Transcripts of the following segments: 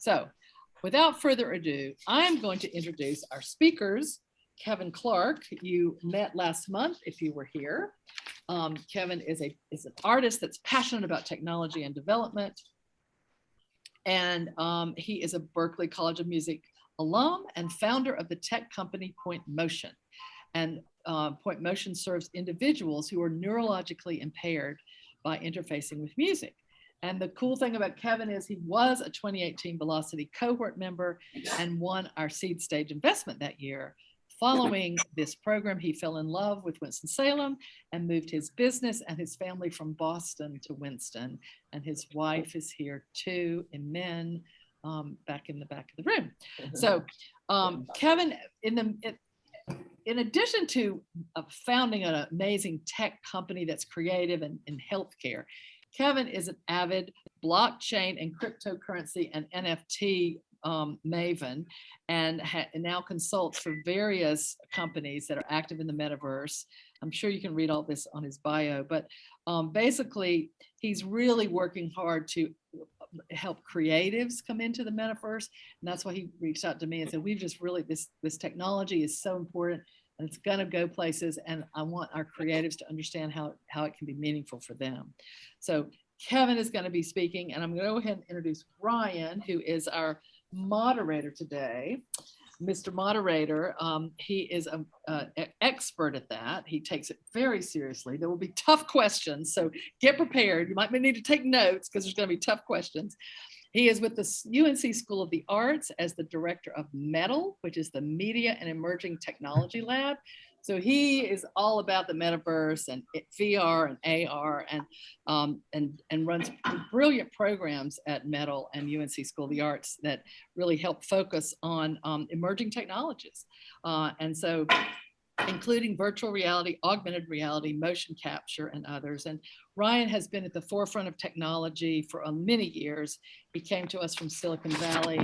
So without further ado, I'm going to introduce our speakers. Kevin Clark, you met last month if you were here. Kevin is an artist that's passionate about technology and development. And he is a Berklee College of Music alum and founder of the tech company Point Motion. And Point Motion serves individuals who are neurologically impaired by interfacing with music. And the cool thing about Kevin is he was a 2018 Velocity cohort member and won our seed stage investment that year. Following this program, he fell in love with Winston-Salem and moved his business and his family from Boston to Winston. And his wife is here too, Imen, back in the back of the room. So Kevin, in addition to founding an amazing tech company that's creative and in healthcare, Kevin is an avid blockchain and cryptocurrency and NFT maven, and now consults for various companies that are active in the metaverse. I'm sure you can read all this on his bio, but basically he's really working hard to help creatives come into the metaverse. And that's why he reached out to me and said, we've just really, this technology is so important and it's gonna go places, and I want our creatives to understand how it can be meaningful for them. So Kevin is gonna be speaking, and I'm gonna go ahead and introduce Ryan, who is our moderator today. Mr. Moderator, he is an expert at that. He takes it very seriously. There will be tough questions, so get prepared. You might need to take notes because there's going to be tough questions. He is with the UNC School of the Arts as the director of METAL, which is the Media and Emerging Technology Lab. So he is all about the metaverse and VR and AR, and runs brilliant programs at METAL and UNC School of the Arts that really help focus on emerging technologies. And so including virtual reality, augmented reality, motion capture, and others. And Ryan has been at the forefront of technology for many years. He came to us from Silicon Valley.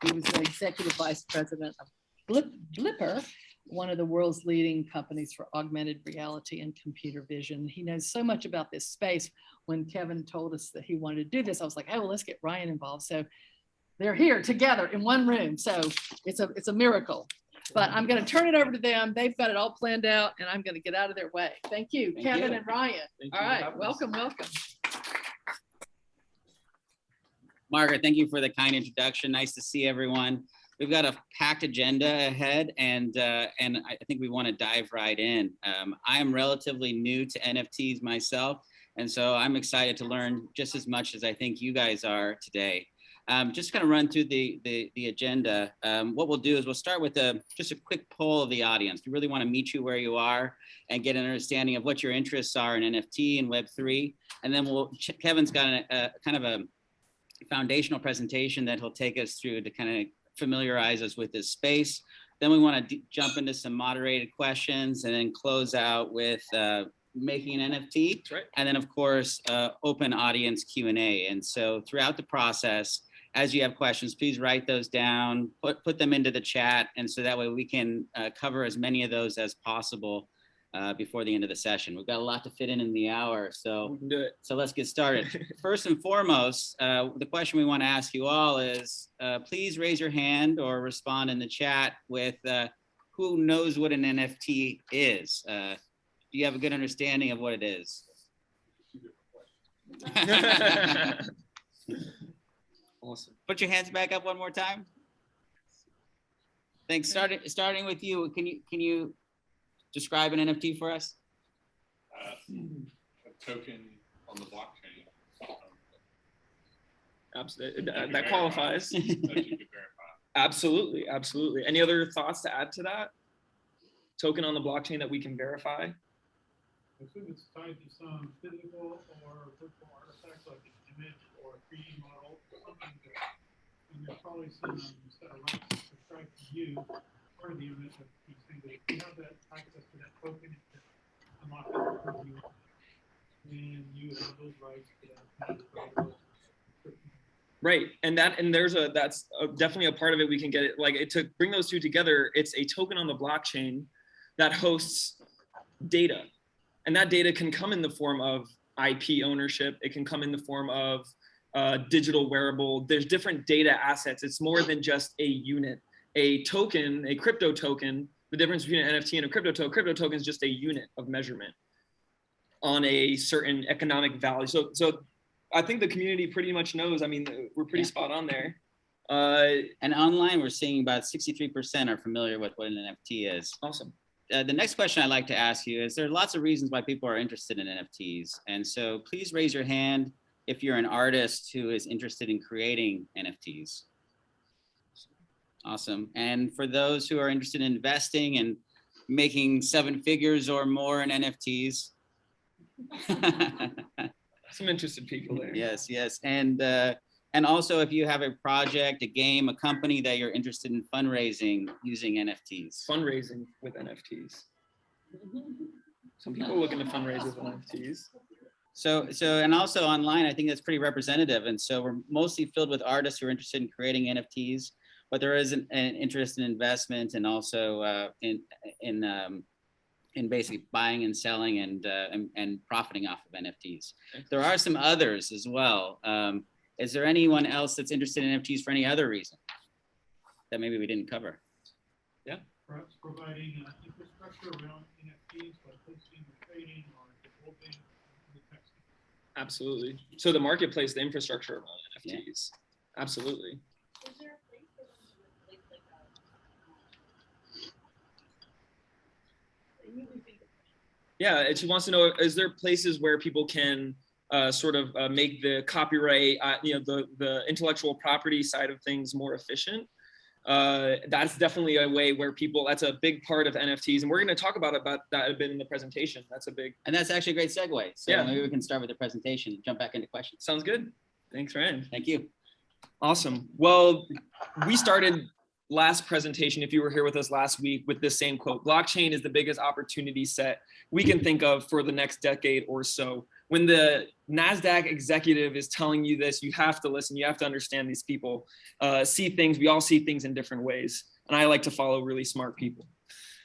He was the executive vice president of Blipper, one of the world's leading companies for augmented reality and computer vision. He knows so much about this space. When Kevin told us that he wanted to do this, I was like, oh, well, let's get Ryan involved. So they're here together in one room. So it's a miracle. But I'm going to turn it over to them. They've got it all planned out, and I'm going to get out of their way. Thank you, Kevin and Ryan. All right, welcome. Margaret, thank you for the kind introduction. Nice to see everyone. We've got a packed agenda ahead, and I think we want to dive right in. I am relatively new to NFTs myself, and so I'm excited to learn just as much as I think you guys are today. Just kind of run through the agenda. What we'll do is we'll start with just a quick poll of the audience. We really want to meet you where you are and get an understanding of what your interests are in NFT and Web3. And then Kevin's got a kind of a foundational presentation that he'll take us through to kind of familiarize us with this space. Then we want to jump into some moderated questions and then close out with making an NFT. That's right. And then of course, open audience Q&A. And so throughout the process, as you have questions, please write those down, put them into the chat. And so that way we can cover as many of those as possible before the end of the session. We've got a lot to fit in the hour, so we can do it. So let's get started. First and foremost, the question we want to ask you all is, please raise your hand or respond in the chat with who knows what an NFT is. Do you have a good understanding of what it is? Awesome. Put your hands back up one more time. Thanks. Starting with you, can you describe an NFT for us? A token on the blockchain. Absolutely, that qualifies. That you could verify. Absolutely. Any other thoughts to add to that? Token on the blockchain that we can verify? I assume it's tied to some physical or virtual artifacts like an image or a 3D model, something that, and there's probably some set of rights subscribed to you for the image of these things. If you have that access to that token, it can unlock that you want, and you have those rights to that. Right, and that's definitely a part of it. We can get it, like, to bring those two together. It's a token on the blockchain that hosts data. And that data can come in the form of IP ownership. It can come in the form of digital wearable. There's different data assets. It's more than just a unit. A token, a crypto token, the difference between an NFT and a crypto token is just a unit of measurement on a certain economic value. So I think the community pretty much knows. I mean, we're pretty spot on there. And online, we're seeing about 63% are familiar with what an NFT is. Awesome. The next question I'd like to ask you is there are lots of reasons why people are interested in NFTs. And so please raise your hand if you're an artist who is interested in creating NFTs. Awesome. And for those who are interested in investing and making 7 figures or more in NFTs. Some interested people there. Yes, yes. And also if you have a project, a game, a company that you're interested in fundraising using NFTs. Fundraising with NFTs. Some people looking to fundraise with NFTs. So and also online, I think that's pretty representative. And so we're mostly filled with artists who are interested in creating NFTs, but there is an interest in investment and also in basically buying and selling and profiting off of NFTs. There are some others as well. Is there anyone else that's interested in NFTs for any other reason that maybe we didn't cover? Yeah. Perhaps providing infrastructure around NFTs, like hosting or trading or developing the text. Absolutely. So the marketplace, the infrastructure around NFTs. Yeah. Absolutely. Is there a place for them to replace like Yeah, she wants to know, is there places where people can sort of make the copyright, the intellectual property side of things more efficient? That's definitely a way where people, that's a big part of NFTs. And we're going to talk about that a bit in the presentation. That's a big. And that's actually a great segue. So yeah, maybe we can start with the presentation and jump back into questions. Sounds good. Thanks, Ryan. Thank you. Awesome. Well, we started last presentation, if you were here with us last week, with this same quote: blockchain is the biggest opportunity set we can think of for the next decade or so. When the NASDAQ executive is telling you this, you have to listen. You have to understand these people see things. We all see things in different ways. And I like to follow really smart people.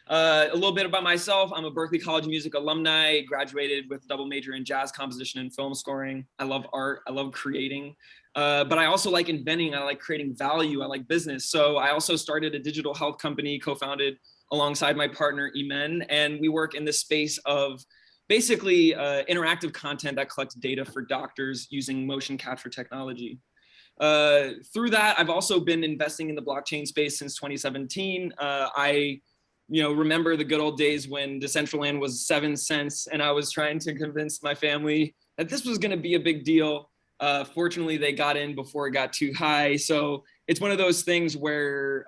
A little bit about myself. I'm a Berklee College of Music alumni, graduated with a double major in jazz composition and film scoring. I love art. I love creating. But I also like inventing. I like creating value. I like business. So I also started a digital health company, co-founded alongside my partner, Imen. And we work in the space of basically interactive content that collects data for doctors using motion capture technology. Through that, I've also been investing in the blockchain space since 2017. I remember the good old days when Decentraland was 7 cents and I was trying to convince my family that this was going to be a big deal. Fortunately, they got in before it got too high. So it's one of those things where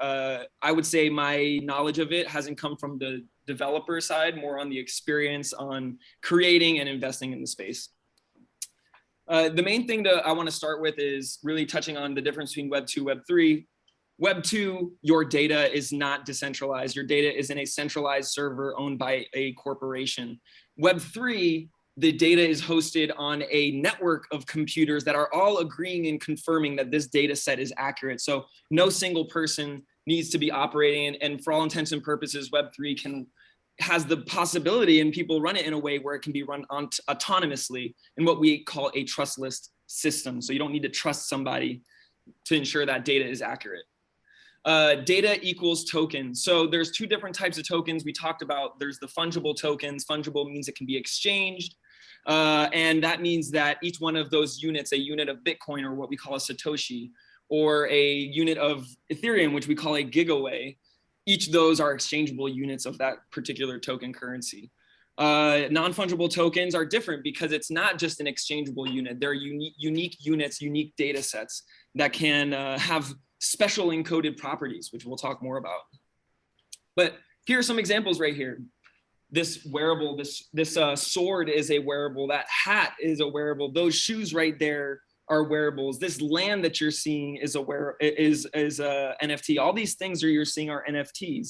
I would say my knowledge of it hasn't come from the developer side, more on the experience on creating and investing in the space. The main thing that I want to start with is really touching on the difference between Web 2, Web 3. Web 2, your data is not decentralized. Your data is in a centralized server owned by a corporation. Web 3, the data is hosted on a network of computers that are all agreeing and confirming that this data set is accurate. So no single person needs to be operating, and for all intents and purposes, Web 3 has the possibility, and people run it in a way where it can be run autonomously in what we call a trustless system. So you don't need to trust somebody to ensure that data is accurate. Data equals tokens. So there's 2 different types of tokens we talked about. There's the fungible tokens. Fungible means it can be exchanged. And that means that each one of those units, a unit of Bitcoin, or what we call a Satoshi, or a unit of Ethereum, which we call a gigaway, each of those are exchangeable units of that particular token currency. Non-fungible tokens are different because it's not just an exchangeable unit. They're unique units, unique data sets that can have special encoded properties, which we'll talk more about. But here are some examples right here. This wearable, this sword is a wearable. That hat is a wearable. Those shoes right there are wearables. This land that you're seeing is a NFT. All these things you're seeing are NFTs.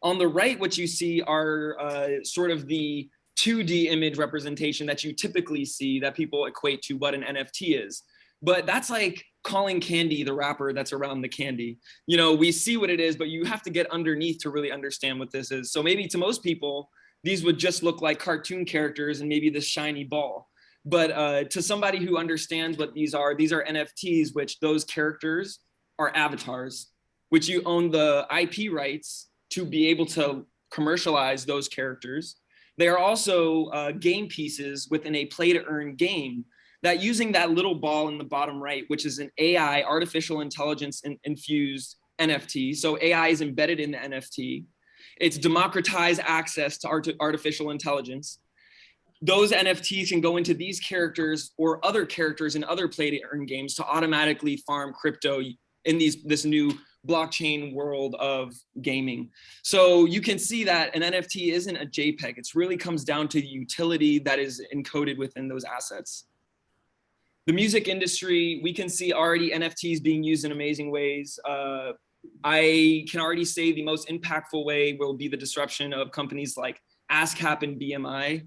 On the right, what you see are sort of the 2D image representation that you typically see that people equate to what an NFT is. But that's like calling candy the wrapper that's around the candy. We see what it is, but you have to get underneath to really understand what this is. So maybe to most people, these would just look like cartoon characters and maybe this shiny ball. But to somebody who understands what these are NFTs, which those characters are avatars, which you own the IP rights to be able to commercialize those characters. They are also game pieces within a play to earn game that, using that little ball in the bottom right, which is an AI, artificial intelligence infused NFT. So AI is embedded in the NFT. It's democratized access to artificial intelligence. Those NFTs can go into these characters or other characters in other play to earn games to automatically farm crypto in this new blockchain world of gaming. So you can see that an NFT isn't a JPEG. It really comes down to the utility that is encoded within those assets. The music industry, we can see already NFTs being used in amazing ways. I can already say the most impactful way will be the disruption of companies like ASCAP and BMI.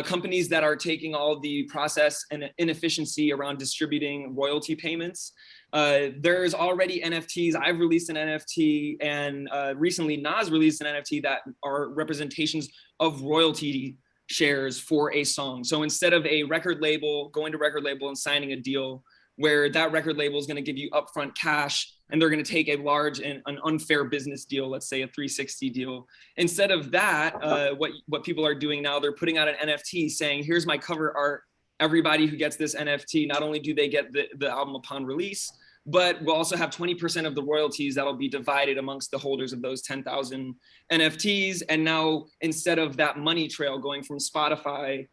Companies that are taking all the process and inefficiency around distributing royalty payments. There's already NFTs. I've released an NFT, and recently Nas released an NFT that are representations of royalty shares for a song. So instead of a record label going to record label and signing a deal where that record label is going to give you upfront cash and they're going to take a large and an unfair business deal, let's say a 360 deal. Instead of that, what people are doing now, they're putting out an NFT saying, here's my cover art. Everybody who gets this NFT, not only do they get the album upon release, but we'll also have 20% of the royalties that'll be divided amongst the holders of those 10,000 NFTs. And now, instead of that money trail going from Spotify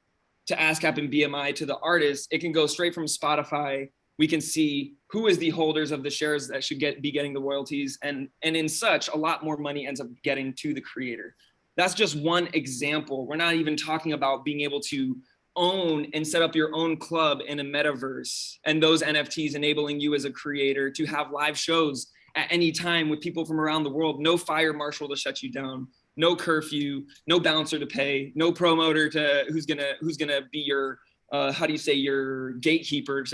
to ASCAP and BMI to the artist, it can go straight from Spotify. We can see who is the holders of the shares that should be getting the royalties. And in such, a lot more money ends up getting to the creator. That's just one example. We're not even talking about being able to own and set up your own club in a metaverse, and those NFTs enabling you as a creator to have live shows at any time with people from around the world. No fire marshal to shut you down, no curfew, no bouncer to pay, no promoter who's gonna be your your gatekeeper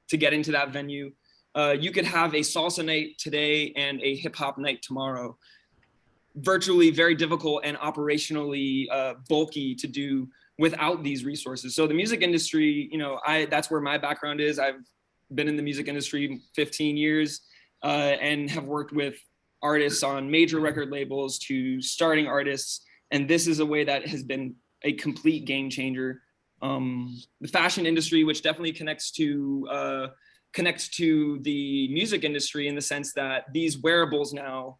to get into that venue. You could have a salsa night today and a hip hop night tomorrow. Virtually very difficult and operationally bulky to do without these resources. So the music industry, that's where my background is. I've been in the music industry 15 years and have worked with artists on major record labels to starting artists. And this is a way that has been a complete game changer. The fashion industry, which definitely connects to the music industry in the sense that these wearables now,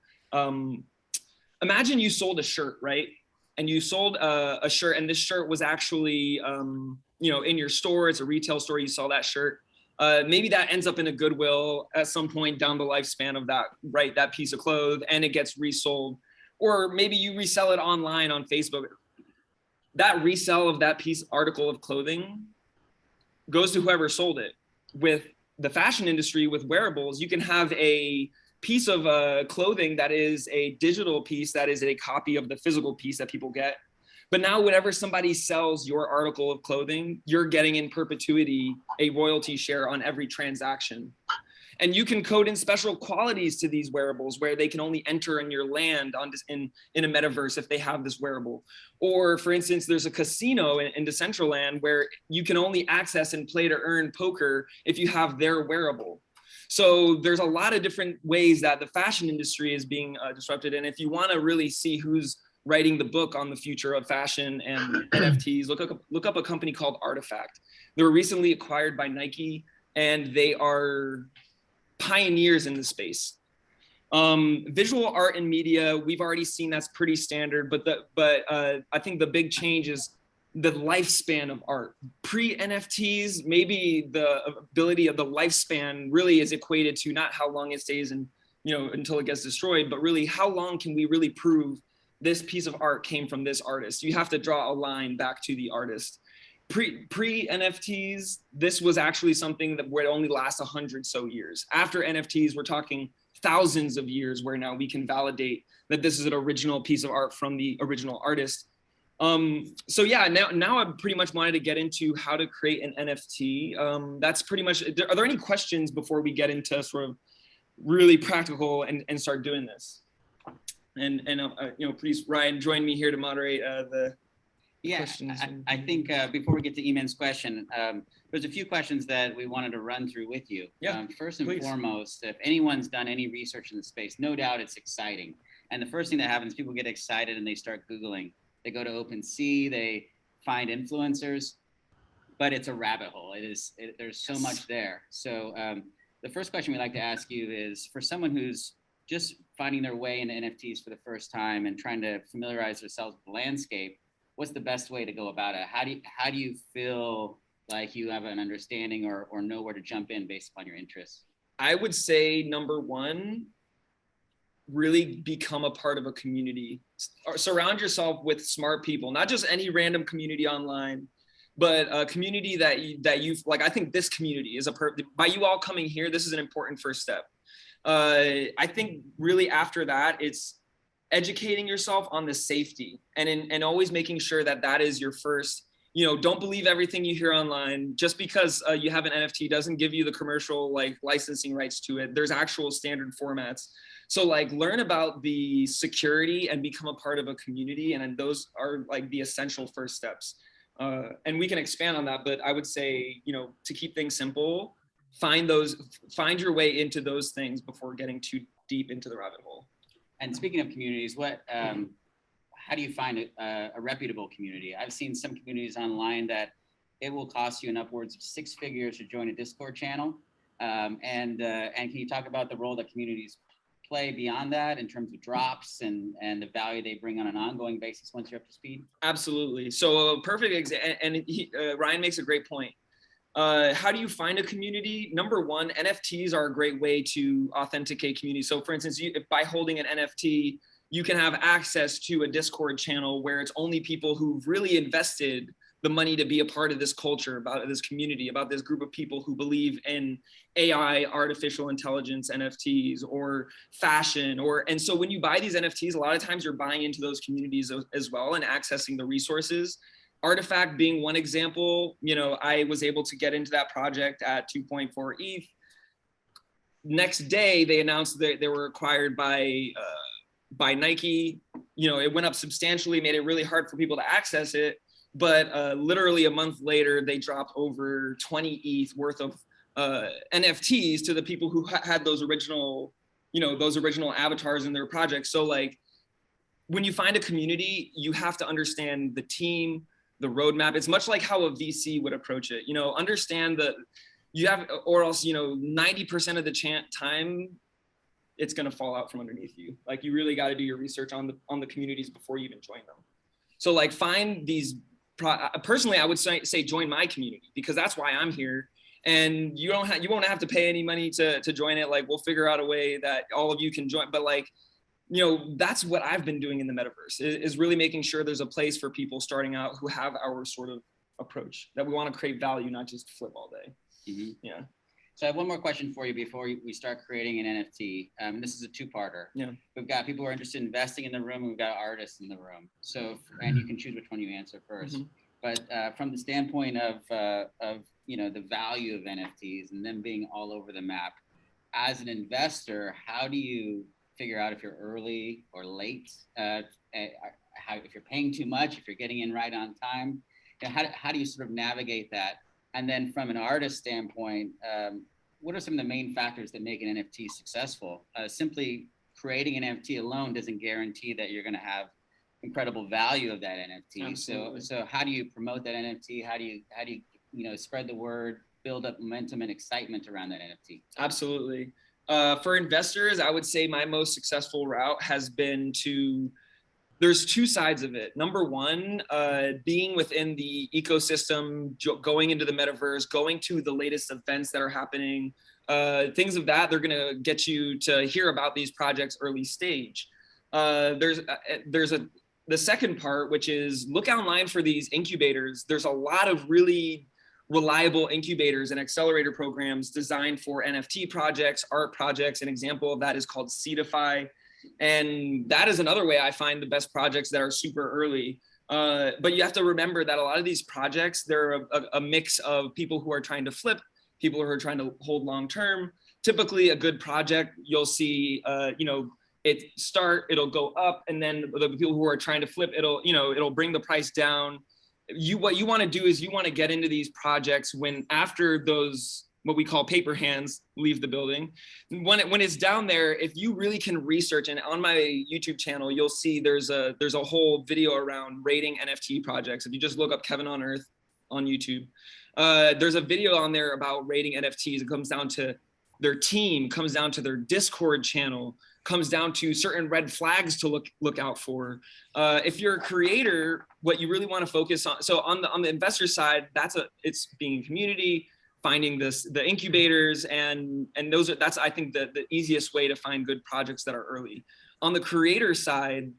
imagine you sold a shirt, right? And you sold a shirt, and this shirt was actually, in your store. It's a retail store. You saw that shirt. Maybe that ends up in a Goodwill at some point down the lifespan of that piece of clothes, and it gets resold. Or maybe you resell it online on Facebook. That resell of that article of clothing goes to whoever sold it. With the fashion industry, with wearables, you can have a piece of clothing that is a digital piece that is a copy of the physical piece that people get. But now whenever somebody sells your article of clothing, you're getting in perpetuity a royalty share on every transaction. And you can code in special qualities to these wearables where they can only enter in your land in a metaverse if they have this wearable. Or for instance, there's a casino in Decentraland where you can only access and play to earn poker if you have their wearable. So there's a lot of different ways that the fashion industry is being disrupted. And if you want to really see who's writing the book on the future of fashion and NFTs, look up a company called Artifact. They were recently acquired by Nike, and they are pioneers in the space. Visual art and media, we've already seen that's pretty standard, but I think the big change is the lifespan of art. Pre-NFTs, maybe the ability of the lifespan really is equated to not how long it stays and until it gets destroyed, but really how long can we really prove this piece of art came from this artist? You have to draw a line back to the artist. Pre-NFTs, this was actually something that would only last 100 so years. After NFTs, we're talking thousands of years where now we can validate that this is an original piece of art from the original artist. So yeah, now I pretty much wanted to get into how to create an NFT. That's pretty much, are there any questions before we get into sort of really practical and start doing this? And please, Ryan, join me here to moderate the Yeah, questions? I think before we get to Eman's question, there's a few questions that we wanted to run through with you. Yeah, first and please. foremost, if anyone's done any research in the space, no doubt it's exciting. And the first thing that happens, people get excited and they start Googling. They go to OpenSea, they find influencers, but it's a rabbit hole. There's so much there. So the first question we'd like to ask you is, for someone who's just finding their way into NFTs for the first time and trying to familiarize themselves with the landscape, what's the best way to go about it? How do you feel like you have an understanding or know where to jump in based upon your interests? I would say number one, really become a part of a community. Surround yourself with smart people, not just any random community online, but a community that you've, like, I think this community is by you all coming here, this is an important first step. I think really after that, it's educating yourself on the safety and always making sure that is your first, don't believe everything you hear online. Just because you have an NFT doesn't give you the commercial like licensing rights to it. There's actual standard formats. So like learn about the security and become a part of a community. And those are like the essential first steps. And we can expand on that, but I would say, to keep things simple, find your way into those things before getting too deep into the rabbit hole. And speaking of communities, how do you find a reputable community? I've seen some communities online that it will cost you upwards of 6 figures to join a Discord channel. And can you talk about the role that communities play beyond that in terms of drops and the value they bring on an ongoing basis once you're up to speed? Absolutely. So a perfect example, and Ryan makes a great point. How do you find a community? Number one, NFTs are a great way to authenticate community. So for instance, if by holding an NFT, you can have access to a Discord channel where it's only people who've really invested the money to be a part of this culture, about this community, about this group of people who believe in AI, artificial intelligence, NFTs, or fashion. And so when you buy these NFTs, a lot of times you're buying into those communities as well and accessing the resources. Artifact being one example, I was able to get into that project at 2.4 ETH. Next day, they announced that they were acquired by Nike. It went up substantially, made it really hard for people to access it. But literally a month later, they dropped over 20 ETH worth of NFTs to the people who had those original avatars in their projects. So like, when you find a community, you have to understand the team, the roadmap. It's much like how a VC would approach it. Understand that you have, or else 90% of the time it's going to fall out from underneath you. Like, you really got to do your research on the communities before you even join them. So like, find these. Personally, I would say join my community, because that's why I'm here. And you won't have to pay any money to join it. Like, we'll figure out a way that all of you can join. But like, that's what I've been doing in the metaverse, is really making sure there's a place for people starting out who have our sort of approach, that we want to create value, not just flip all day. Mm-hmm. Yeah. So I have one more question for you before we start creating an NFT. This is a two-parter. Yeah. We've got people who are interested in investing in the room, and we've got artists in the room. So, and you can choose which one you answer first. Mm-hmm. But from the standpoint of the value of NFTs and them being all over the map, as an investor, how do you figure out if you're early or late? If you're paying too much, if you're getting in right on time, how do you sort of navigate that? And then from an artist standpoint, what are some of the main factors that make an NFT successful? Simply creating an NFT alone doesn't guarantee that you're going to have incredible value of that NFT. Absolutely. So how do you promote that NFT? How do you spread the word, build up momentum and excitement around that NFT? Absolutely. For investors, I would say my most successful route has been there's two sides of it. Number one, being within the ecosystem, going into the metaverse, going to the latest events that are happening, things of that, they're gonna get you to hear about these projects early stage. There's the second part, which is look online for these incubators. There's a lot of really reliable incubators and accelerator programs designed for NFT projects, art projects. An example of that is called Seedify. And that is another way I find the best projects that are super early. But you have to remember that a lot of these projects, they're a mix of people who are trying to flip, people who are trying to hold long-term. Typically a good project, you'll see, it'll go up, and then the people who are trying to flip, it'll bring the price down. what you want to do is you want to get into these projects when after those what we call paper hands leave the building. When it's down there, if you really can research, and on my YouTube channel, you'll see there's a whole video around rating NFT projects. If you just look up Kevin on Earth on YouTube, there's a video on there about rating NFTs. It comes down to their team, comes down to their Discord channel, comes down to certain red flags to look out for. If you're a creator, what you really want to focus on. So on the investor side, it's being community, finding the incubators, and that's I think the easiest way to find good projects that are early. On the creator side,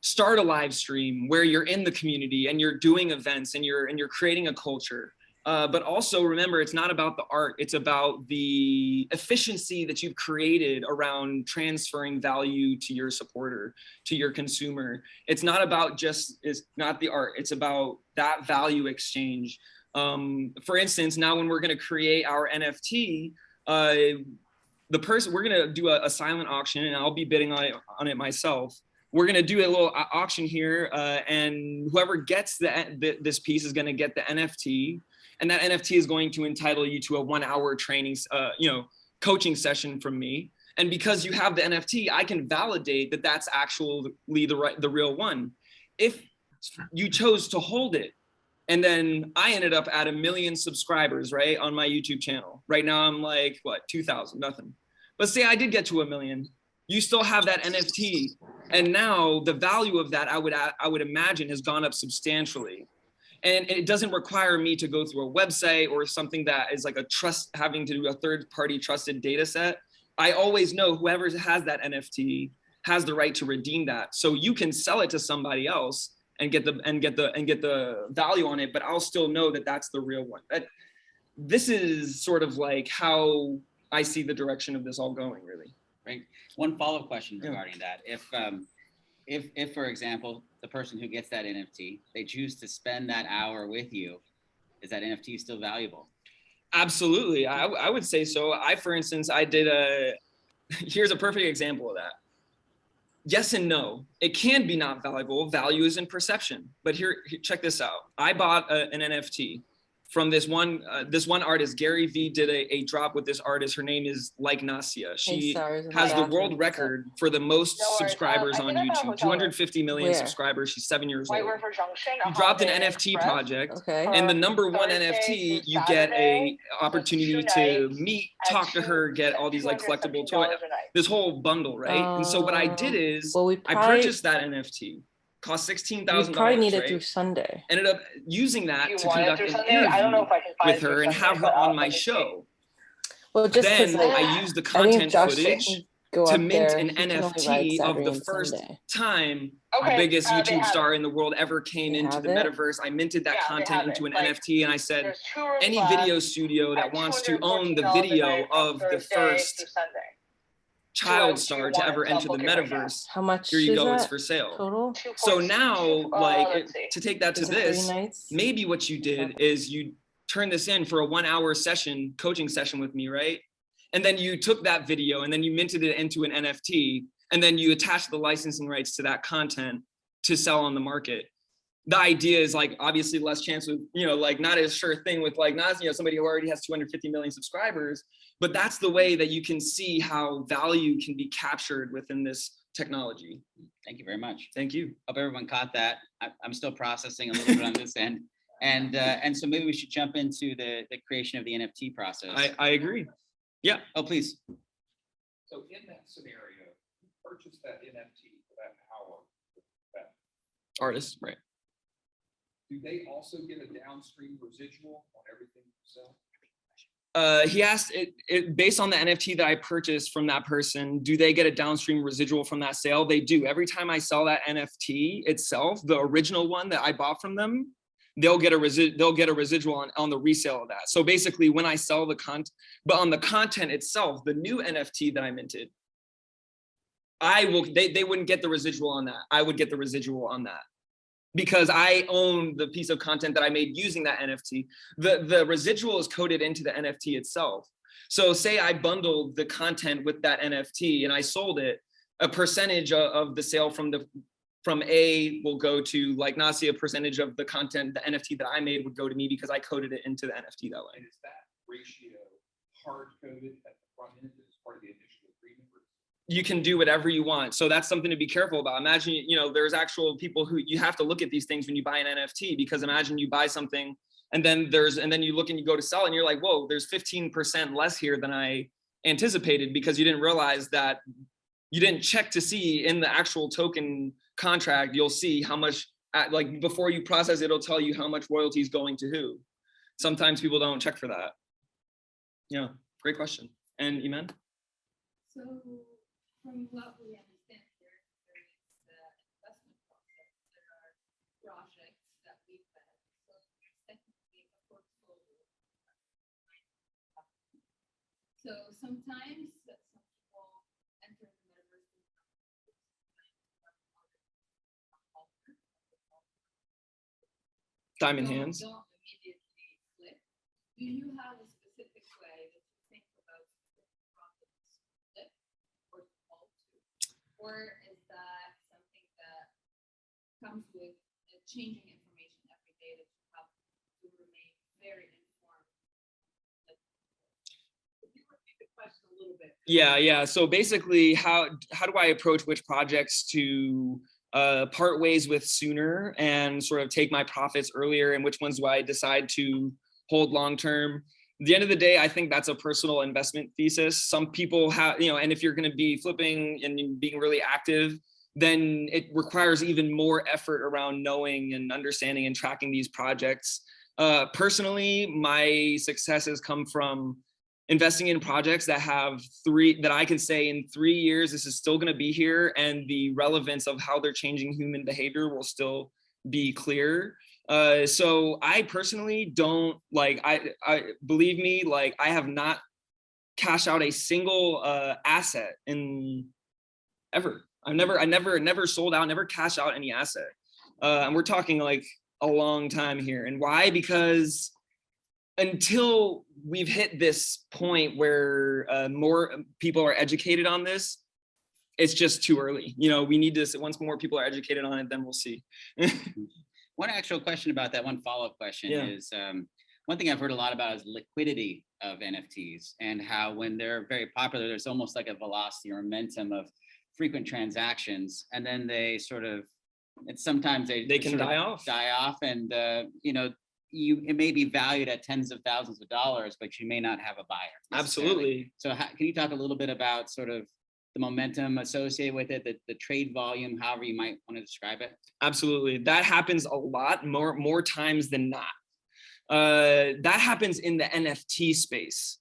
start a live stream where you're in the community and you're doing events and you're creating a culture. But also remember, it's not about the art, it's about the efficiency that you've created around transferring value to your supporter, to your consumer. It's not not the art, it's about that value exchange. For instance, now when we're going to create our NFT, we're going to do a silent auction, and I'll be bidding on it myself. We're going to do a little auction here, and whoever gets this piece is going to get the NFT, and that NFT is going to entitle you to a 1-hour training, coaching session from me. And because you have the NFT, I can validate that that's actually the real one. If you chose to hold it, and then I ended up at 1 million subscribers, right, on my YouTube channel. Right now I'm like, 2,000, nothing. But say I did get to 1 million, you still have that NFT. And now the value of that, I would imagine, has gone up substantially. And it doesn't require me to go through a website or something that is like having to do a third-party trusted data set. I always know whoever has that NFT has the right to redeem that. So you can sell it to somebody else and get the value on it, but I'll still know that that's the real one. This is sort of like how I see the direction of this all going, really. Right. One follow-up question regarding that. If, for example, the person who gets that NFT, they choose to spend that hour with you, is that NFT still valuable? Absolutely. I would say so. For instance, here's a perfect example of that. Yes and no. It can be not valuable. Value is in perception. But here, check this out. I bought an NFT from this one artist. Gary V did a drop with this artist. Her name is Like Nasia. She has the world record for the most subscribers on YouTube. 250 million subscribers. She's 7 years old. She dropped an NFT project, and the #1 NFT, you get a opportunity to meet, talk to her, get all these like collectible toys, this whole bundle, right? And so what I did is I purchased that NFT. Cost $16,000. You probably need it right? through Sunday. Ended up using that to conduct an interview with her and have her on my show. Well, just then I used the content footage to mint an NFT of the first time the biggest YouTube star in the world ever came into the metaverse. I minted that content into an NFT, and I said, any video studio that wants to own the video of the first child star to ever enter the metaverse, how much here you is go, that it's for sale. total? So now, to take that to this, maybe what you did is you turned this in for a 1-hour session, coaching session with me, right? And then you took that video and then you minted it into an NFT, and then you attached the licensing rights to that content to sell on the market. The idea is like obviously less chance with, like not as sure thing with like Nas, somebody who already has 250 million subscribers, but that's the way that you can see how value can be captured within this technology. Thank you very much. Thank you. Hope everyone caught that. I'm still processing a little bit on this end. And so maybe we should jump into the creation of the NFT process. I agree. Yeah. Oh, please. So in that scenario, you purchase that NFT for that hour, that Artists, right. do they also get a downstream residual on everything you sell? He asked it based on the NFT that I purchased from that person, do they get a downstream residual from that sale? They do. Every time I sell that NFT itself, the original one that I bought from them, they'll get a residual on the resale of that. So basically when I sell the content, but on the content itself, the new NFT that I minted, they wouldn't get the residual on that. I would get the residual on that, because I own the piece of content that I made using that NFT. The residual is coded into the NFT itself. So say I bundled the content with that NFT and I sold it, a percentage of the sale from from A will go to like Nasi, a percentage of the content, the NFT that I made would go to me because I coded it into the NFT that way. And is that ratio hard coded at the front end as part of the initial agreement? You can do whatever you want. So that's something to be careful about. Imagine, you know, there's actual people who you have to look at these things when you buy an NFT, because imagine you buy something and then you look and you go to sell and you're like, whoa, there's 15% less here than I anticipated, because you didn't realize that you didn't check to see in the actual token contract, you'll see how much, like before you process, it'll tell you how much royalty is going to who. Sometimes people don't check for that. Yeah, great question. And Iman? So from what we understand here, there is the investment process. There are projects that we've had. So it's technically a portfolio. So sometimes some people enter the metaverse. Diamond hands. Don't immediately flip. Do you have a specific way that you think about specific projects flip or default to? Or is that something that comes with changing information every day that you have to remain very informed? Could you repeat the question a little bit? Yeah. So basically, how do I approach which projects to part ways with sooner and sort of take my profits earlier, and which ones do I decide to hold long term? At the end of the day, I think that's a personal investment thesis. Some people have, you know, and if you're going to be flipping and being really active, then it requires even more effort around knowing and understanding and tracking these projects. Personally, my successes come from investing in projects that have that I can say in 3 years, this is still going to be here, and the relevance of how they're changing human behavior will still be clear. So I personally don't like, I believe me, like I have not cashed out a single asset in ever. I never sold out, never cashed out any asset. And we're talking like a long time here. And why? Because until we've hit this point where more people are educated on this, it's just too early. You know, we need to, once more people are educated on it, then we'll see. One actual question about that, one follow-up question Yeah. is, one thing I've heard a lot about is liquidity of NFTs, and how when they're very popular, there's almost like a velocity or momentum of frequent transactions, and then they sort of, it's sometimes they can sort of die off. and you know, it may be valued at tens of thousands of dollars, but you may not have a buyer necessarily. Absolutely. So can you talk a little bit about sort of the momentum associated with it, the trade volume, however you might want to describe it? Absolutely. That happens a lot, more times than not. That happens in the NFT space.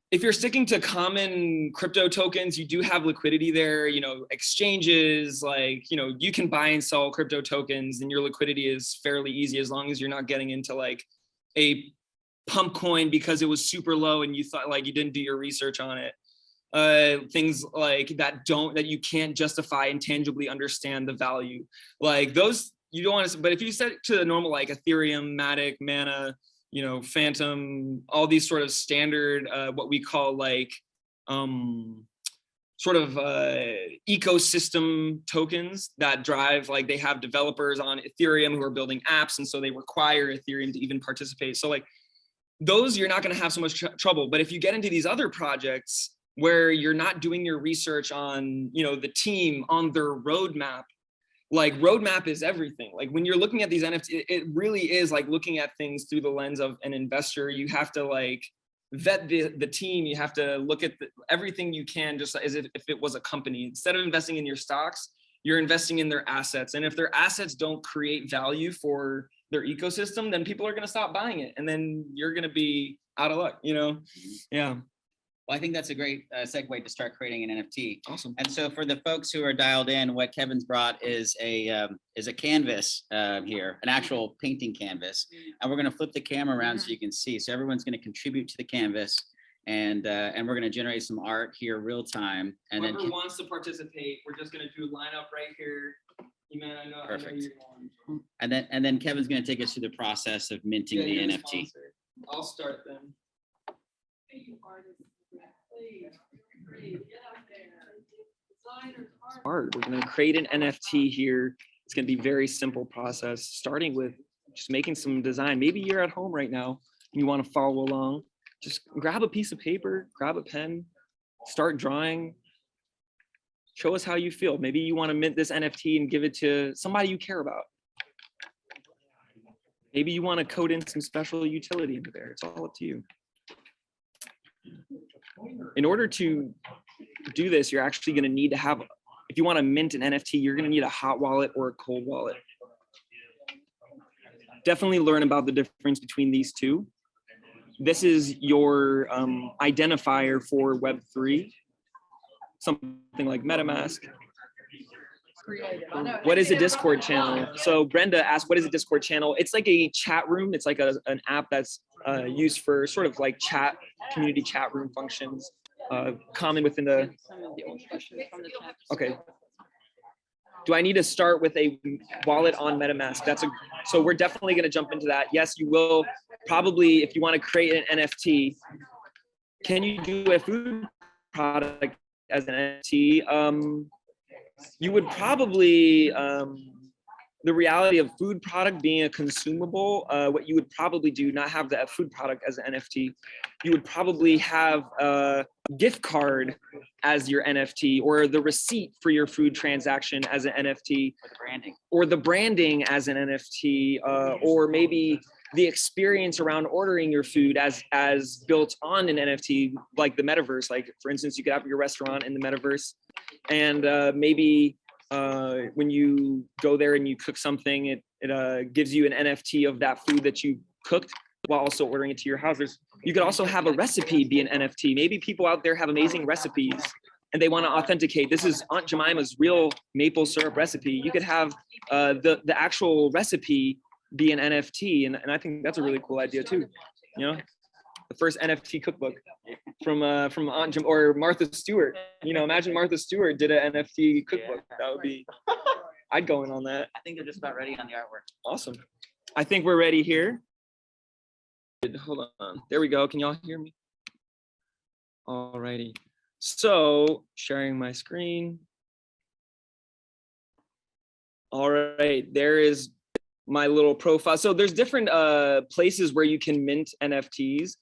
If you're sticking to common crypto tokens, you do have liquidity there, you know, exchanges, like, you know, you can buy and sell crypto tokens and your liquidity is fairly easy, as long as you're not getting into like a pump coin because it was super low and you thought like you didn't do your research on it. Things like that you can't justify and tangibly understand the value. Like those, you don't want to, but if you set it to the normal, like Ethereum, Matic, Mana, you know, Phantom, all these sort of standard, what we call like sort of ecosystem tokens that drive, like they have developers on Ethereum who are building apps, and so they require Ethereum to even participate. So like those, you're not going to have so much trouble. But if you get into these other projects where you're not doing your research on, you know, the team, on their roadmap, like roadmap is everything. Like when you're looking at these NFTs, it really is like looking at things through the lens of an investor. You have to like vet the team. You have to look at everything you can, just as if it was a company. Instead of investing in your stocks, you're investing in their assets. And if their assets don't create value for their ecosystem, then people are going to stop buying it. And then you're going to be out of luck, you know? Yeah. Well, I think that's a great segue to start creating an NFT. Awesome. And so for the folks who are dialed in, what Kevin's brought is a canvas here, an actual painting canvas. And we're going to flip the camera around so you can see. So everyone's going to contribute to the canvas, and we're going to generate some art here real time. And whoever then wants to participate, we're just going to do a lineup right here. Man, I know Perfect. you're and then Kevin's going to take us through the process of minting the you're the NFT. sponsor. I'll start then. Thank you, artists. Please, get out there. Designers, art. We're going to create an NFT here. It's going to be a very simple process, starting with just making some design. Maybe you're at home right now and you want to follow along. Just grab a piece of paper, grab a pen, start drawing. Show us how you feel. Maybe you want to mint this NFT and give it to somebody you care about. Maybe you want to code in some special utility into there. It's all up to you. In order to do this, you're actually going to need to have, if you want to mint an NFT, you're going to need a hot wallet or a cold wallet. Definitely learn about the difference between these two. This is your identifier for Web3, something like MetaMask. What is a Discord channel? So Brenda asked, what is a Discord channel? It's like a chat room. It's like an app that's used for sort of like chat, community chat room functions, common within the. Okay. Do I need to start with a wallet on MetaMask? So we're definitely going to jump into that. Yes, you will probably, if you want to create an NFT, can you do a food product as an NFT? You would probably, the reality of food product being a consumable, what you would probably do, not have the food product as an NFT, you would probably have a gift card as your NFT, or the receipt for your food transaction as an NFT, or the branding as an NFT, or maybe the experience around ordering your food as built on an NFT, like the metaverse. Like for instance, you could have your restaurant in the metaverse, and maybe when you go there and you cook something, it gives you an NFT of that food that you cooked while also ordering it to your house. You could also have a recipe be an NFT. Maybe people out there have amazing recipes and they want to authenticate. This is Aunt Jemima's real maple syrup recipe. You could have the actual recipe be an NFT, and I think that's a really cool idea too. You know, the first NFT cookbook from Aunt Jem or Martha Stewart. You know, imagine Martha Stewart did an NFT cookbook. That would be. I'd go in on that. I think they're just about ready on the artwork. Awesome. I think we're ready here. Hold on. There we go. Can y'all hear me? All righty. So sharing my screen. All right. There is my little profile. So there's different places where you can mint NFTs.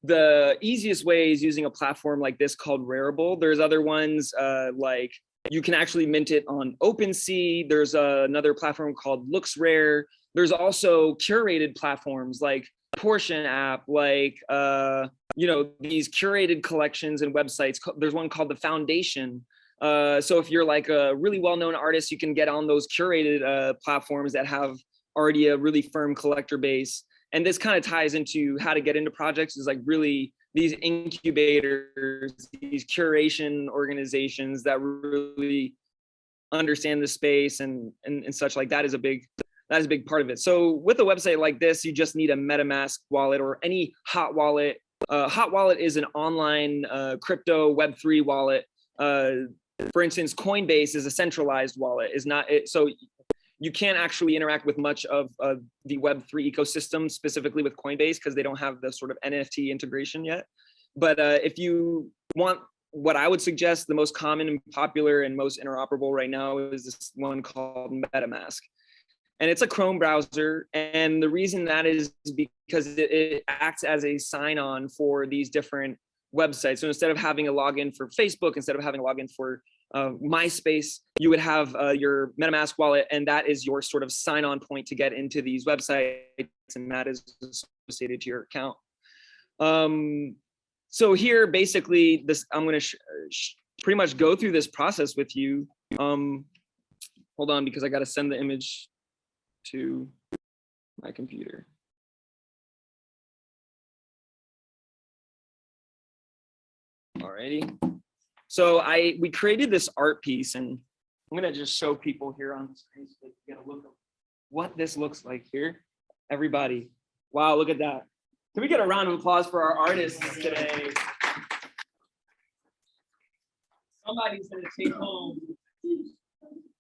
The easiest way is using a platform like this called Rarible. There's other ones like you can actually mint it on OpenSea. There's another platform called LooksRare. There's also curated platforms like Portion app, like you know, these curated collections and websites. There's one called The Foundation. So if you're like a really well-known artist, you can get on those curated platforms that have already a really firm collector base. And this kind of ties into how to get into projects, is like really these incubators, these curation organizations that really understand the space and such. Like that is a big part of it. So with a website like this, you just need a MetaMask wallet or any hot wallet. Hot wallet is an online crypto Web3 wallet. For instance, Coinbase is a centralized wallet. Is not it, so you can't actually interact with much of the Web3 ecosystem, specifically with Coinbase, because they don't have the sort of NFT integration yet. But if you want, what I would suggest, the most common and popular and most interoperable right now is this one called MetaMask. And it's a Chrome browser. And the reason that is because it acts as a sign-on for these different websites. So instead of having a login for Facebook, instead of having a login for MySpace, you would have your MetaMask wallet, and that is your sort of sign-on point to get into these websites, and that is associated to your account. So here, basically, this I'm going to pretty much go through this process with you. Hold on, because I got to send the image to my computer. Alrighty. So we created this art piece, and I'm gonna just show people here on the screen so they can get a look at what this looks like here. Everybody, wow, look at that. Can we get a round of applause for our artists today? Somebody's gonna take home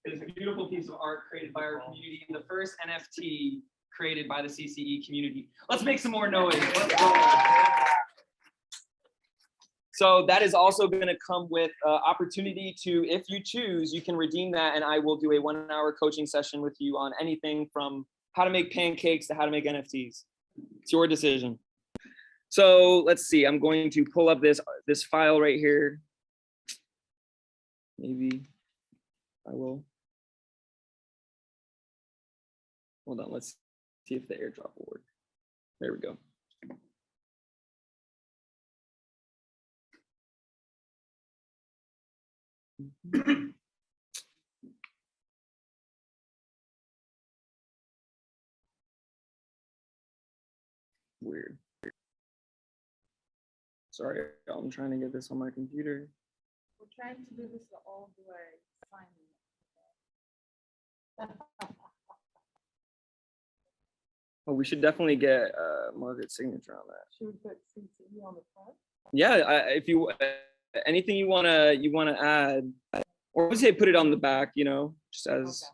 this beautiful piece of art created by our community, the first NFT created by the CCE community. Let's make some more noise. Let's go. So that is also going to come with opportunity to, if you choose, you can redeem that, and I will do a 1-hour coaching session with you on anything from how to make pancakes to how to make NFTs. It's your decision. So let's see. I'm going to pull up this file right here. Maybe I will. Hold on. Let's see if the airdrop will work. There we go. Weird. Sorry, I'm trying to get this on my computer. We're trying to do this the old way. Oh, we should definitely get Margaret's signature on that. Should we put CCE on the front? Yeah, if you anything you wanna add, or would say put it on the back, you know, just as. Okay.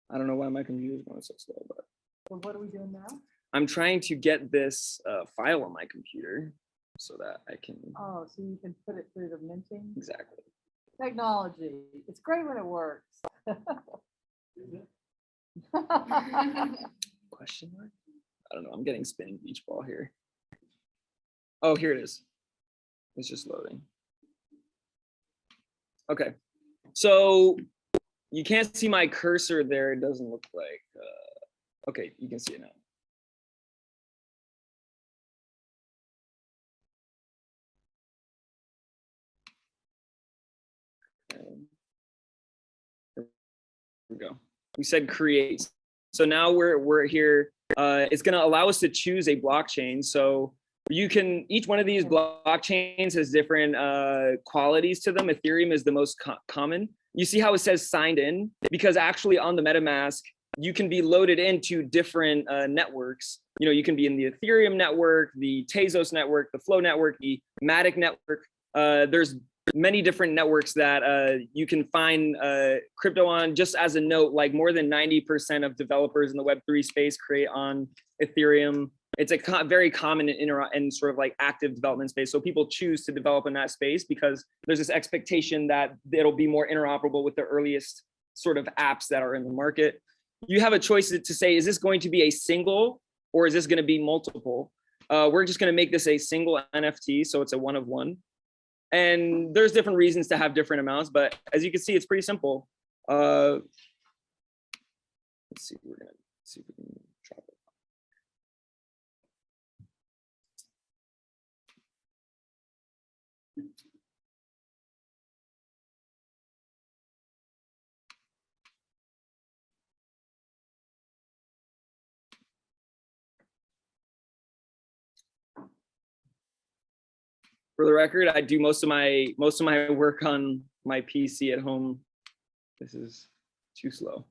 I don't know why my computer is going so slow, but. So what are we doing now? I'm trying to get this file on my computer so that I can. Oh, so you can put it through the minting? Exactly. Technology. It's great when it works. Question mark? I don't know. I'm getting spinning beach ball here. Oh, here it is. It's just loading. Okay. So you can't see my cursor there. It doesn't look like. Okay, you can see it now. Here we go. We said create. So now we're here. It's going to allow us to choose a blockchain. So you can, each one of these blockchains has different qualities to them. Ethereum is the most common. You see how it says signed in? Because actually on the MetaMask, you can be loaded into different networks. You know, you can be in the Ethereum network, the Tezos network, the Flow network, the Matic network. There's many different networks that you can find crypto on. Just as a note, like more than 90% of developers in the Web3 space create on Ethereum. It's a very common and sort of like active development space. So people choose to develop in that space because there's this expectation that it'll be more interoperable with the earliest sort of apps that are in the market. You have a choice to say, is this going to be a single or is this going to be multiple? We're just going to make this a single NFT. So it's a 1 of 1. And there's different reasons to have different amounts, but as you can see, it's pretty simple. Let's see, we're going to see if we can drop it. For the record, I do most of my work on my PC at home. This is too slow.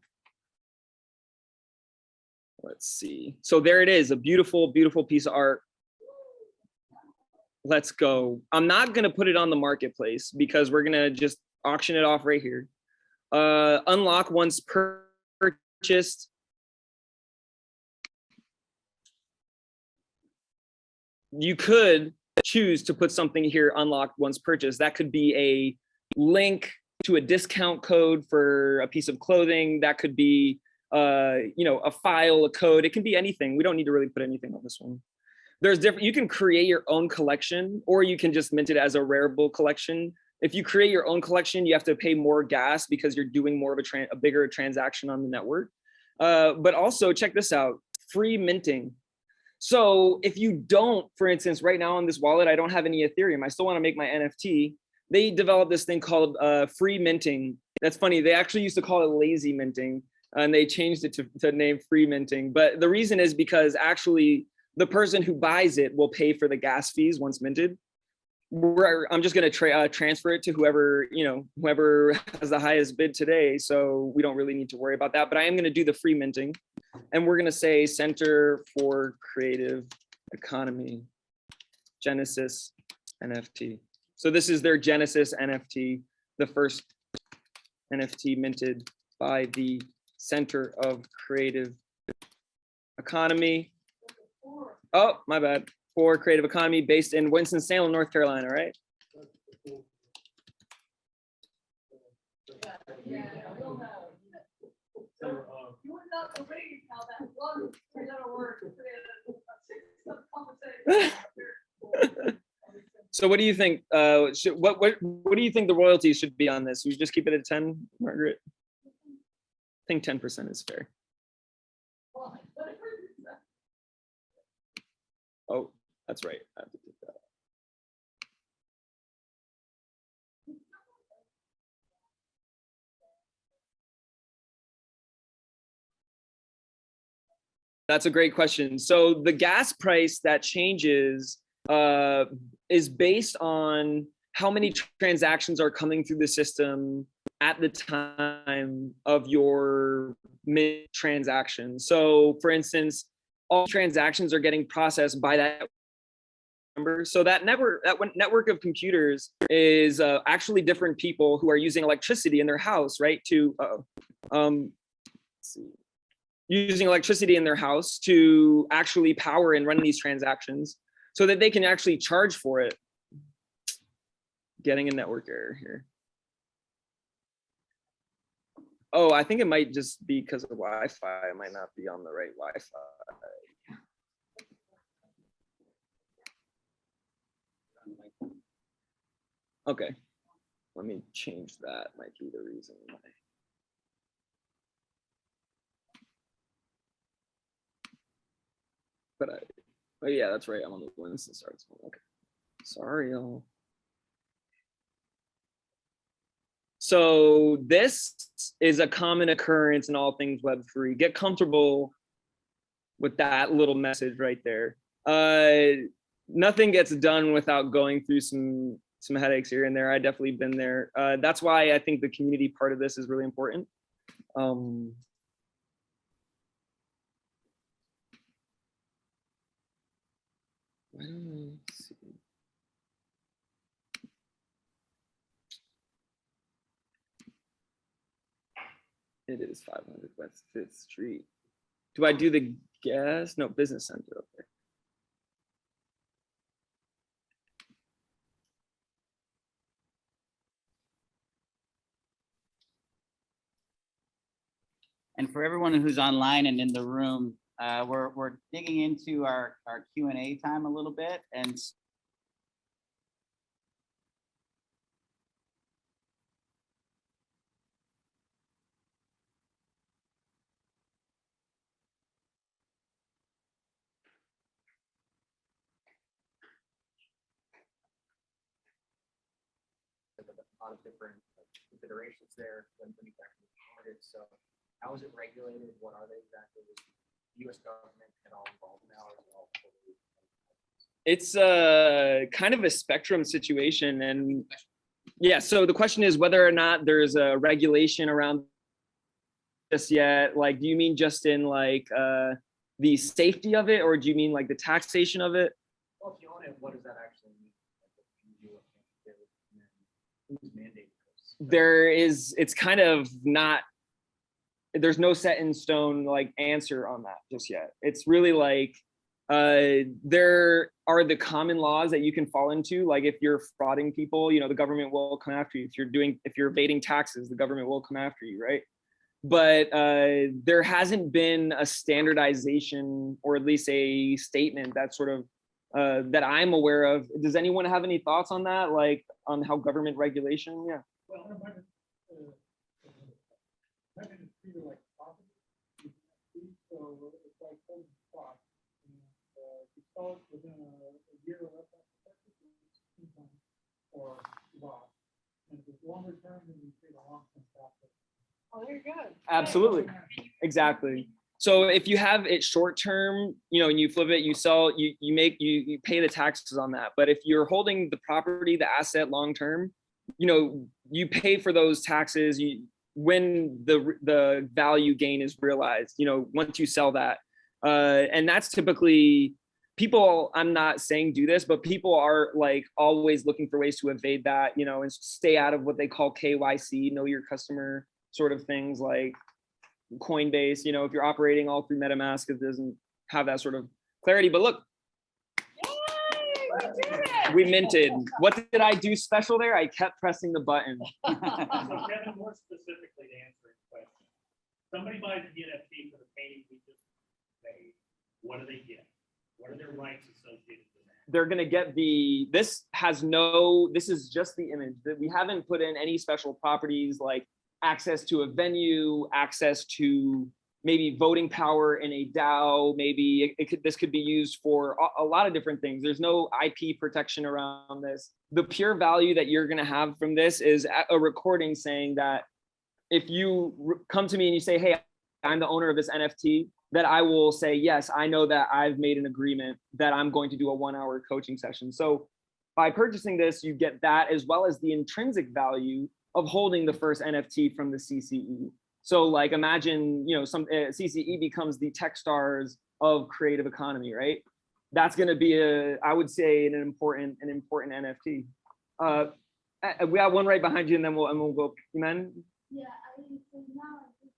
Let's see. So there it is, a beautiful, beautiful piece of art. Let's go. I'm not gonna put it on the marketplace because we're gonna just auction it off right here. Unlock once purchased. You could choose to put something here unlocked once purchased. That could be a link to a discount code for a piece of clothing. That could be you know, a file, a code. It can be anything. We don't need to really put anything on this one. There's different, you can create your own collection or you can just mint it as a rareable collection. If you create your own collection, you have to pay more gas because you're doing more of a bigger transaction on the network. But also check this out, free minting. So if you don't, for instance, right now on this wallet, I don't have any Ethereum. I still want to make my NFT. They developed this thing called free minting. That's funny. They actually used to call it lazy minting and they changed it to name free minting. But the reason is because actually the person who buys it will pay for the gas fees once minted. I'm just going to transfer it to whoever has the highest bid today. So we don't really need to worry about that. But I am going to do the free minting. And we're going to say Center for Creative Economy, Genesis NFT. So this is their Genesis NFT, the first NFT minted by the Center of Creative economy. Oh, my bad. For creative economy based in Winston-Salem, North Carolina, right? You would not believe how that one work. So what do you think? What do you think the royalties should be on this? We just keep it at 10, Margaret? I think 10% is fair. Oh, that's right. I have to take that. That's a great question. So the gas price that changes is based on how many transactions are coming through the system at the time of your mid transaction. So for instance, all transactions are getting processed by that number. So that network of computers is actually different people who are using electricity in their house, right? To let's see, using electricity in their house to actually power and run these transactions so that they can actually charge for it. Getting a network error here. Oh, I think it might just be because of Wi-Fi. It might not be on the right Wi-Fi. Okay, let me change that. Might be the reason why. But oh yeah, that's right. I'm on the Winston starts. Okay, sorry, y'all. So this is a common occurrence in all things Web3. Get comfortable with that little message right there. Nothing gets done without going through some headaches here and there. I definitely been there. That's why I think the community part of this is really important. Why don't I see? It is 500 West 5th Street. Do I do the gas? No, business center up there. And for everyone who's online and in the room, we're digging into our Q&A time a little bit. And a lot of different considerations there when you actually started. So how is it regulated? What are they exactly? Is the U.S. government at all involved now? Or is it all totally... It's a kind of a spectrum situation. And yeah, so the question is whether or not there's a regulation around this yet. Like, do you mean just in like the safety of it, or do you mean like the taxation of it? Well, if you own it, what does that actually mean? Who's mandating this? There is, it's kind of not, there's no set in stone like answer on that just yet. It's really like there are the common laws that you can fall into. Like if you're frauding people, you know, the government will come after you. If you're evading taxes, the government will come after you, right? But there hasn't been a standardization, or at least a statement that sort of that I'm aware of. Does anyone have any thoughts on that, like on how government regulation? Yeah. Well, imagine it's treated like property. So it's like holding stock. And you sell it within a year or less or loss. And if it's longer term, then you pay the long-term profit. Oh, there you go. Absolutely. Exactly. So if you have it short term, you know, and you flip it, you sell, you pay the taxes on that. But if you're holding the property, the asset long term, you know, you pay for those taxes when the value gain is realized, you know, once you sell that. And that's typically people, I'm not saying do this, but people are like always looking for ways to evade that, you know, and stay out of what they call KYC, know your customer sort of things, like Coinbase. You know, if you're operating all through MetaMask, it doesn't have that sort of clarity. But look, Yay, we did it. we minted. What did I do special there? I kept pressing the button. So Kevin, more specifically to answer your question, somebody buys the NFT for the painting we just made. What do they get? What are their rights associated with that? They're going to get this is just the image that we haven't put in any special properties like access to a venue, access to maybe voting power in a DAO. Maybe this could be used for a lot of different things. There's no IP protection around this. The pure value that you're going to have from this is a recording saying that if you come to me and you say, hey, I'm the owner of this NFT, that I will say, yes, I know that I've made an agreement that I'm going to do a 1-hour coaching session. So by purchasing this, you get that as well as the intrinsic value of holding the first NFT from the CCE. So like imagine, some CCE becomes the Techstars of creative economy, right? That's going to be I would say an important NFT. We have one right behind you, and then we'll go. Iman? Yeah, I mean, so now I'm thinking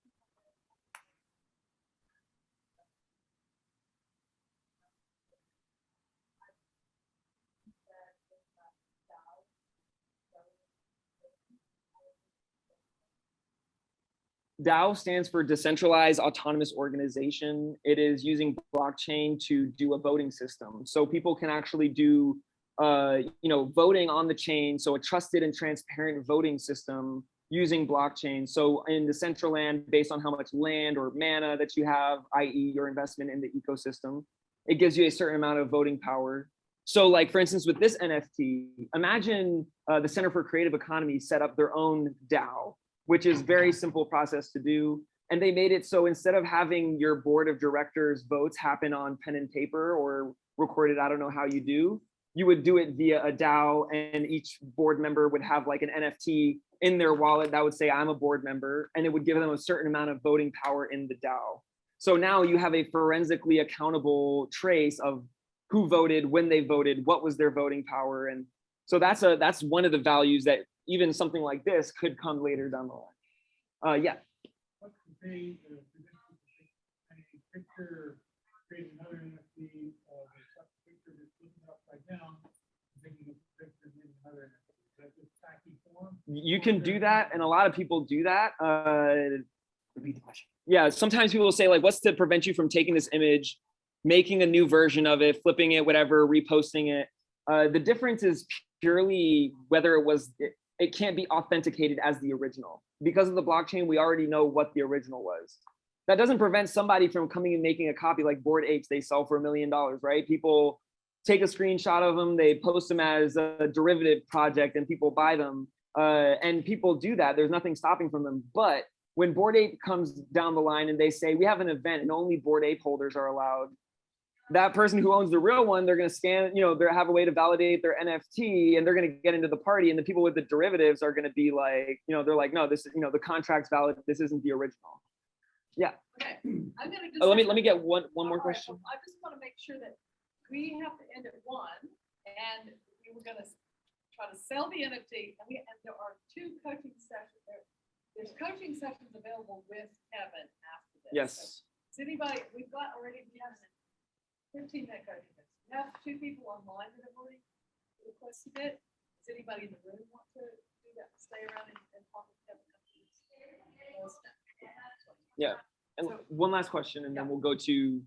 DAO stands for Decentralized Autonomous Organization. It is using blockchain to do a voting system. So people can actually do, voting on the chain. So a trusted and transparent voting system using blockchain. So in Decentraland, based on how much land or mana that you have, i.e. your investment in the ecosystem, it gives you a certain amount of voting power. So like, for instance, with this NFT, imagine the Center for Creative Economy set up their own DAO, which is very simple process to do. And they made it so instead of having your board of directors votes happen on pen and paper or recorded, I don't know how you do, you would do it via a DAO, and each board member would have like an NFT in their wallet that would say, I'm a board member, and it would give them a certain amount of voting power in the DAO. So now you have a forensically accountable trace of who voted, when they voted, what was their voting power. And so that's one of the values that even something like this could come later down the line. Yeah. What could they, a picture, create another NFT, the picture that's looking upside down, thinking of the picture, maybe another NFT. Is that just tacky form? You can do that, and a lot of people do that. Repeat the question. Yeah, sometimes people will say, like, what's to prevent you from taking this image, making a new version of it, flipping it, whatever, reposting it. The difference is purely whether it can't be authenticated as the original. Because of the blockchain, we already know what the original was. That doesn't prevent somebody from coming and making a copy like Bored Apes they sell for $1 million, right? People take a screenshot of them, they post them as a derivative project and people buy them. And people do that, there's nothing stopping from them. But when Bored Ape comes down the line and they say, we have an event and only Bored Ape holders are allowed, that person who owns the real one, they're going to scan, they have a way to validate their NFT, and they're going to get into the party. And the people with the derivatives are going to be like, they're like, no, this is, the contract's valid. This isn't the original. Yeah. Okay, I'm gonna just. Let me get one more All right, question. well, I just want to make sure that we have to end at 1, and we were gonna try to sell the NFT, and there are 2 coaching sessions there. There's coaching sessions available with Kevin after this. Yes. So, does anybody, we have 15-minute coaching. We have 2 people online that have already requested it. Does anybody in the room want to do that, stay around and talk with Kevin? Yeah. And So- one last question, and then we'll go to. You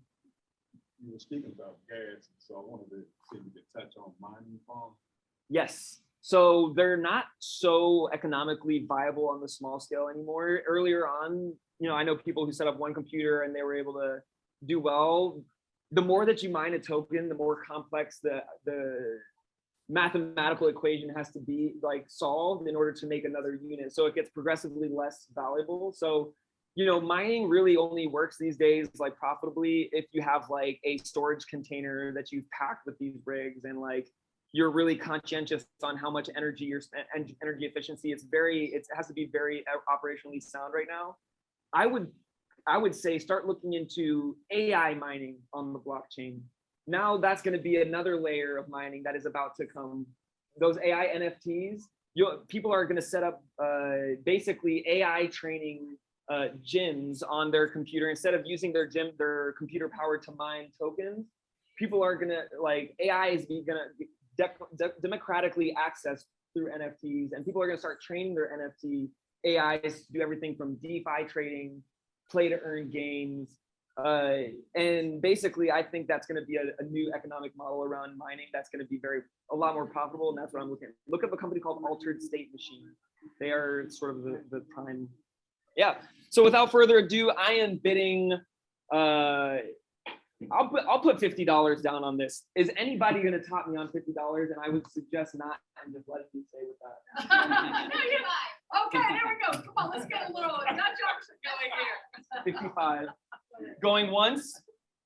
were speaking about gas, so I wanted to see if you could touch on mining farms. Yes. So they're not so economically viable on the small scale anymore. Earlier on, I know people who set up one computer and they were able to do well. The more that you mine a token, the more complex the mathematical equation has to be like solved in order to make another unit. So it gets progressively less valuable. So, mining really only works these days like profitably if you have like a storage container that you've packed with these rigs, and like you're really conscientious on how much energy you're and energy efficiency. It has to be very operationally sound right now. I would say start looking into AI mining on the blockchain. Now that's going to be another layer of mining that is about to come. Those AI NFTs, people are going to set up basically AI training gyms on their computer. Instead of using their computer power to mine tokens, people are gonna like AI is gonna democratically access through NFTs, and people are gonna start training their NFT AIs to do everything from DeFi trading, play to earn games. And basically, I think that's going to be a new economic model around mining that's going to be a lot more profitable. And that's what I'm looking at. Look up a company called Altered State Machine. They are sort of the prime. Yeah. So without further ado, I am bidding. I'll put $50 down on this. Is anybody going to top me on $50? And I would suggest not, and just let me stay with that. No, you're not. Okay, there we go. Come on, let's get a little nudge action going here. 55. Going once,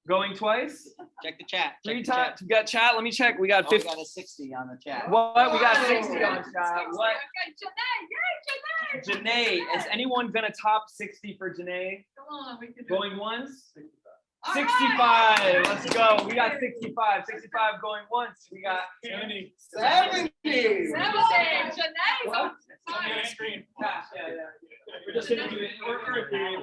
going twice, Check the chat. check 3 the chat. times. We got chat. Let me check. We got Oh, we 50. got a 60 on the chat. What? We got 60 on chat. What? Okay, Janae, yay, Janae. Janae, is anyone gonna top 60 for Janae? Come on, we can do it. Going once? All 65. right. Let's go. We got 65. 65 going once. We got 70. 70. 70, Janae's What? on On fire. the screen. Yeah. We're just gonna do it. Janae's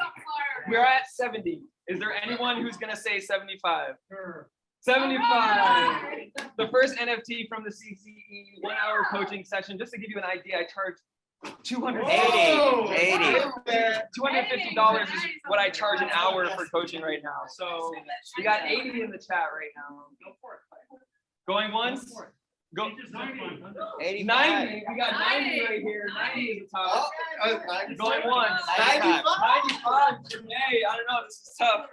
on fire. We're at 70. Is there anyone who's gonna say 75? Sure. 75. Alright. The first NFT from the CCE 1-hour coaching session. Just to give you an idea, I charge $250. 80. $250 is what I charge an hour for coaching right now. So we got 80 in the chat right now. Going once? Go 85. 90. We got 90 right here. 90 is the top. Going once. 95. 95. Janae, I don't know. This is tough.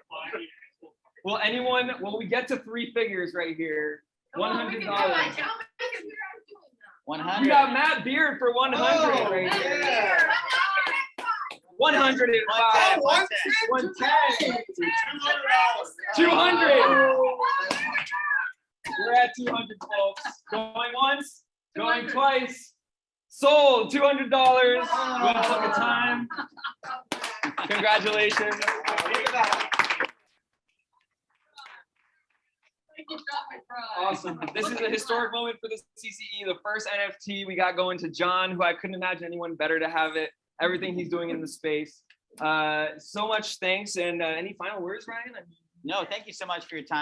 Will we get to 3 figures right here? Come on, we can do it. $100. How many figures we are doing now? 100. We got Matt Beard for 100 right here. 105. 110. $200. We're at 200, folks. Going once, going twice. Sold $200. Good chunk of time. Congratulations. Thank you, John, my pride. Awesome. This is a historic moment for the CCE. The first NFT we got going to John, who I couldn't imagine anyone better to have it. Everything he's doing in the space. So much thanks. And any final words, Ryan? No, thank you so much for your time.